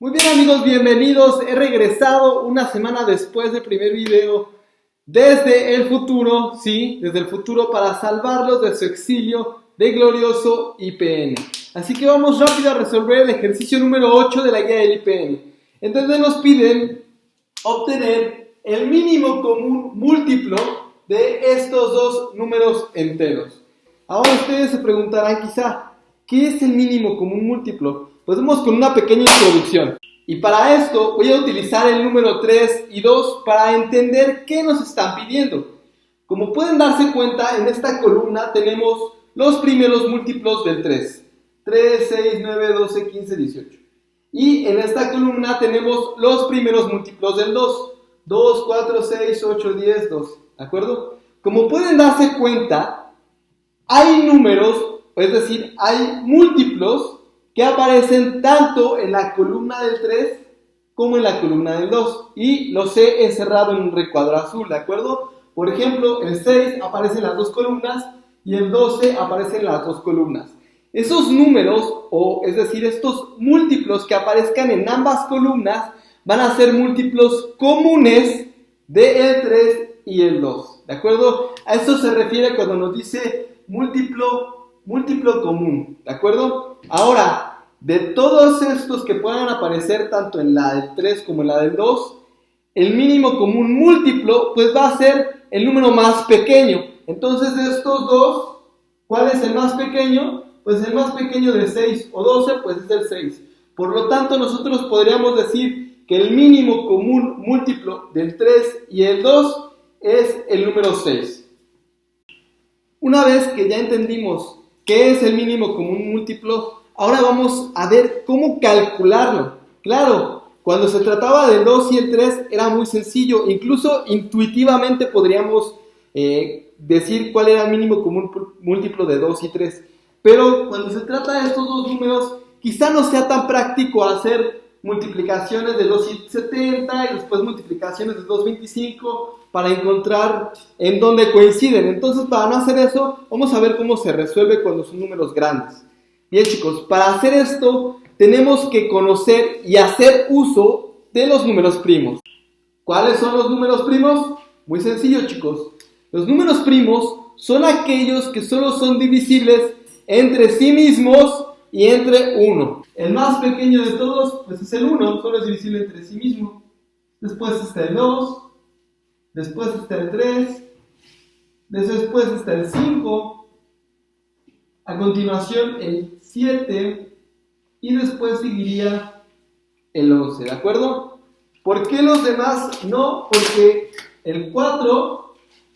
Muy bien amigos, bienvenidos. He regresado una semana después del primer video desde el futuro, sí, desde el futuro para salvarlos de su exilio de glorioso IPN. Así que vamos rápido a resolver el ejercicio número 8 de la guía del IPN. Entonces nos piden obtener el mínimo común múltiplo de estos dos números enteros. Ahora ustedes se preguntarán quizá, ¿qué es el mínimo común múltiplo? Pues vamos con una pequeña introducción. Y para esto voy a utilizar el número 3 y 2 para entender qué nos están pidiendo. Como pueden darse cuenta, en esta columna tenemos los primeros múltiplos del 3. 3, 6, 9, 12, 15, 18. Y en esta columna tenemos los primeros múltiplos del 2. 2, 4, 6, 8, 10, 12. ¿De acuerdo? Como pueden darse cuenta, hay números, es decir, hay múltiplos que aparecen tanto en la columna del 3 como en la columna del 2 y los he encerrado en un recuadro azul, ¿de acuerdo? Por ejemplo, el 6 aparece en las dos columnas y el 12 aparece en las dos columnas. Esos números, o es decir, estos múltiplos que aparezcan en ambas columnas van a ser múltiplos comunes del 3 y el 2, ¿de acuerdo? A eso se refiere cuando nos dice múltiplo común, ¿de acuerdo? Ahora, de todos estos que puedan aparecer tanto en la del 3 como en la del 2, el mínimo común múltiplo pues va a ser el número más pequeño. Entonces de estos dos, ¿cuál es el más pequeño? Pues el más pequeño de 6 o 12 pues es el 6. Por lo tanto nosotros podríamos decir que el mínimo común múltiplo del 3 y el 2 es el número 6. Una vez que ya entendimos qué es el mínimo común múltiplo, ahora vamos a ver cómo calcularlo. Claro, cuando se trataba del 2 y el 3 era muy sencillo, incluso intuitivamente podríamos decir cuál era el mínimo común múltiplo de 2 y 3. Pero cuando se trata de estos dos números, quizá no sea tan práctico hacer multiplicaciones de 2,70 y después multiplicaciones de 2,25 para encontrar en dónde coinciden. Entonces, para no hacer eso, vamos a ver cómo se resuelve cuando son números grandes. Bien chicos, para hacer esto tenemos que conocer y hacer uso de los números primos. ¿Cuáles son los números primos? Muy sencillo chicos. Los números primos son aquellos que solo son divisibles entre sí mismos y entre 1. El más pequeño de todos pues es el 1, solo es divisible entre sí mismo. Después está el 2, después está el 3, después está el 5, a continuación el 7 y después seguiría el 11, ¿de acuerdo? ¿Por qué los demás no? Porque el 4,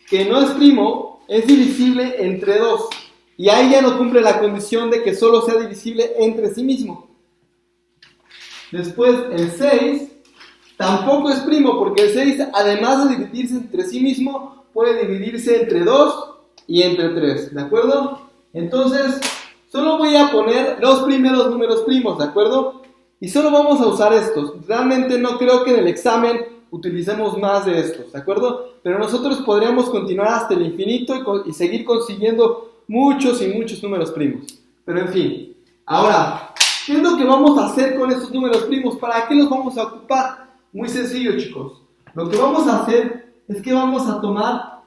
que no es primo, es divisible entre 2 y ahí ya no cumple la condición de que solo sea divisible entre sí mismo. Después el 6 tampoco es primo porque el 6, además de dividirse entre sí mismo, puede dividirse entre 2 y entre 3, ¿de acuerdo? Entonces, solo voy a poner los primeros números primos, ¿de acuerdo? Y solo vamos a usar estos. Realmente no creo que en el examen utilicemos más de estos, ¿de acuerdo? Pero nosotros podríamos continuar hasta el infinito y seguir consiguiendo muchos y muchos números primos. Pero en fin, ahora, ¿qué es lo que vamos a hacer con estos números primos? ¿Para qué los vamos a ocupar? Muy sencillo, chicos. Lo que vamos a hacer es que vamos a tomar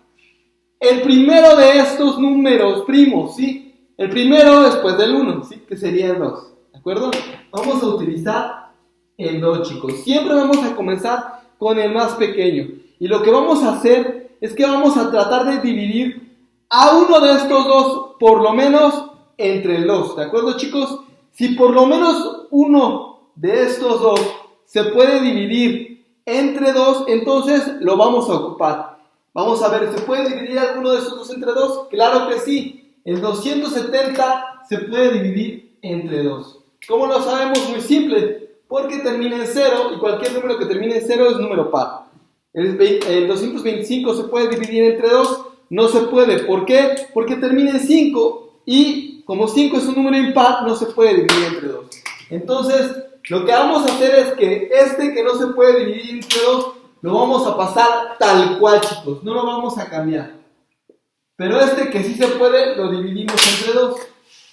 el primero de estos números primos, ¿sí? El primero después del 1, ¿sí? Que sería el 2, ¿de acuerdo? Vamos a utilizar el 2, chicos. Siempre vamos a comenzar con el más pequeño. Y lo que vamos a hacer es que vamos a tratar de dividir a uno de estos dos, por lo menos, entre el 2, ¿de acuerdo, chicos? Si por lo menos uno de estos dos se puede dividir entre 2, entonces lo vamos a ocupar. Vamos a ver, ¿se puede dividir alguno de estos dos entre 2? Claro que sí. El 270 se puede dividir entre 2. ¿Cómo lo sabemos? Muy simple. Porque termina en 0 y cualquier número que termine en 0 es número par. El 225 se puede dividir entre 2. No se puede. ¿Por qué? Porque termina en 5 y como 5 es un número impar, no se puede dividir entre 2. Entonces, lo que vamos a hacer es que este que no se puede dividir entre 2, lo vamos a pasar tal cual, chicos. No lo vamos a cambiar. Pero este que sí se puede, lo dividimos entre 2.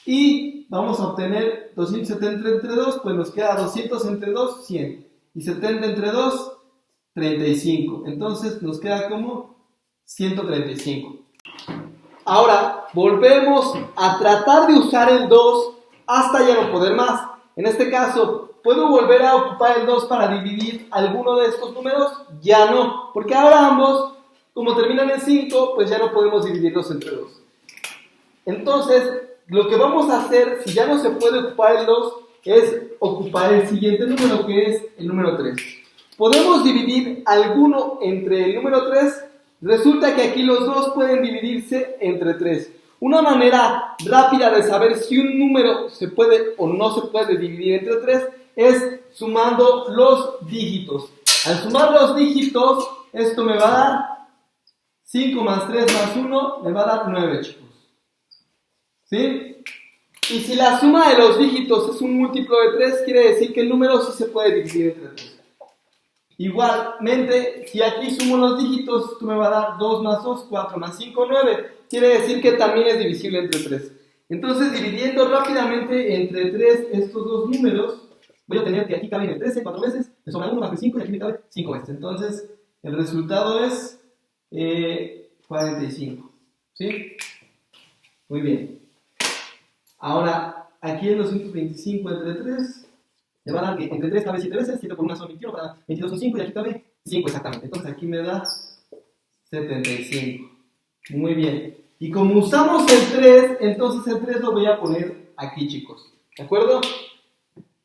Y vamos a obtener 270 entre 2, pues nos queda 200 entre 2, 100. Y 70 entre 2, 35. Entonces nos queda como 135. Ahora volvemos a tratar de usar el 2 hasta ya no poder más. En este caso, ¿puedo volver a ocupar el 2 para dividir alguno de estos números? Ya no, porque ahora ambos, como terminan en 5, pues ya no podemos dividirlos entre 2. Entonces, lo que vamos a hacer, si ya no se puede ocupar el 2, es ocupar el siguiente número, que es el número 3. ¿Podemos dividir alguno entre el número 3? Resulta que aquí los dos pueden dividirse entre 3. Una manera rápida de saber si un número se puede o no se puede dividir entre 3 es sumando los dígitos. Al sumar los dígitos, esto me va a dar 5 más 3 más 1, me va a dar 9, chicos. ¿Sí? Y si la suma de los dígitos es un múltiplo de 3, quiere decir que el número sí se puede dividir entre 3. Igualmente, si aquí sumo los dígitos, esto me va a dar 2 más 2, 4 más 5, 9. Quiere decir que también es divisible entre 3. Entonces, dividiendo rápidamente entre 3 estos dos números, voy a obtener que aquí caben el 13 4 veces, me sobra 1 más el 5 y aquí me cabe 5 veces. Entonces, el resultado es 45. ¿Sí? Muy bien. Ahora, aquí en 225 entre 3, me va a dar que entre 3 cabe 7 veces, 7 por 1 son 21, para 22 son 5 y aquí cabe 5 exactamente. Entonces aquí me da 75. Muy bien. Y como usamos el 3, entonces el 3 lo voy a poner aquí, chicos. ¿De acuerdo?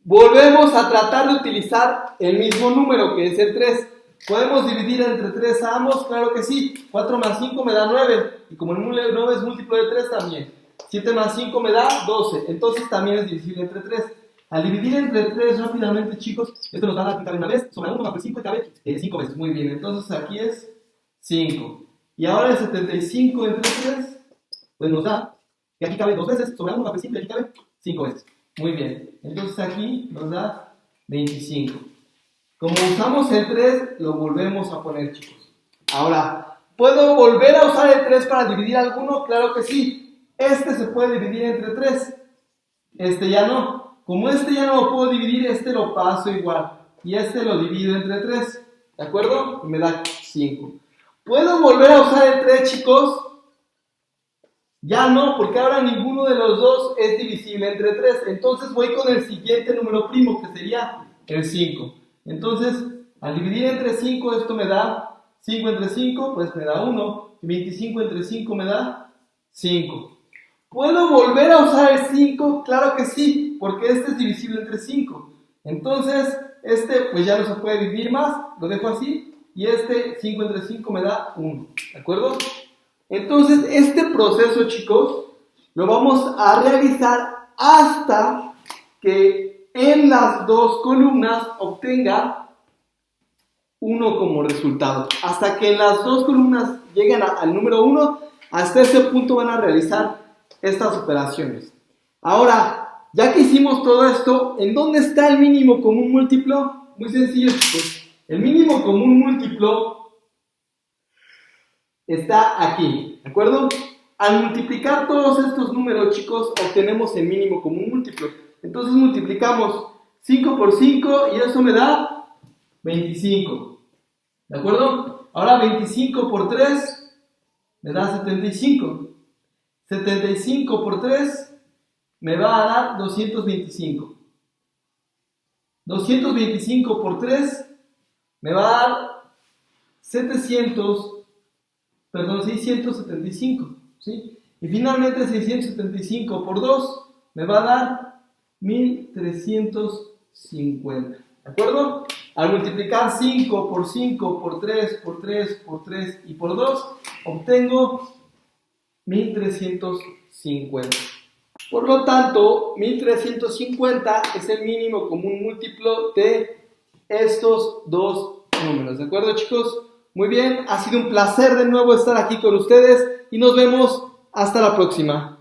Volvemos a tratar de utilizar el mismo número, que es el 3. ¿Podemos dividir entre 3 a ambos? Claro que sí. 4 más 5 me da 9. Y como el 9 es múltiplo de 3 también. 7 más 5 me da 12. Entonces también es divisible entre 3. Al dividir entre 3 rápidamente, chicos, esto nos va a dar que cabe una vez. Sobra 1 más el 5 y cabe 5 veces. Muy bien. Entonces aquí es 5. Y ahora el 75 entre 3, pues nos da que aquí cabe 2 veces. Sobra 1 más el 5 y aquí cabe 5 veces. Muy bien. Entonces aquí nos da 25. Como usamos el 3, lo volvemos a poner, chicos. Ahora, ¿puedo volver a usar el 3 para dividir alguno? Claro que sí. Este se puede dividir entre 3. Este ya no. Como este ya no lo puedo dividir, este lo paso igual. Y este lo divido entre 3. ¿De acuerdo? Y me da 5. ¿Puedo volver a usar el 3, chicos? Ya no, porque ahora ninguno de los dos es divisible entre 3. Entonces voy con el siguiente número primo, que sería el 5. Entonces, al dividir entre 5, esto me da 5 entre 5, pues me da 1. Y 25 entre 5 me da 5. ¿Puedo volver a usar el 5? Claro que sí, porque este es divisible entre 5. Entonces, este pues ya no se puede dividir más, lo dejo así. Y este 5 entre 5 me da 1. ¿De acuerdo? Entonces, este proceso, chicos, lo vamos a realizar hasta que en las dos columnas obtenga 1 como resultado. Hasta que en las dos columnas lleguen al número 1, hasta ese punto van a realizar estas operaciones. Ahora, ya que hicimos todo esto, ¿en dónde está el mínimo común múltiplo? Muy sencillo, chicos. El mínimo común múltiplo está aquí, ¿de acuerdo? Al multiplicar todos estos números, chicos, obtenemos el mínimo común múltiplo. Entonces multiplicamos 5 por 5 y eso me da 25. ¿De acuerdo? Ahora 25 por 3 me da 75. 75 por 3 me va a dar 225. 225 por 3 me va a dar 675, ¿sí? Y finalmente 675 por 2 me va a dar 1350. ¿De acuerdo? Al multiplicar 5 por 5 por 3 por 3 por 3 y por 2 obtengo 1350. Por lo tanto, 1350 es el mínimo común múltiplo de estos dos números. ¿De acuerdo, chicos? Muy bien, ha sido un placer de nuevo estar aquí con ustedes y nos vemos hasta la próxima.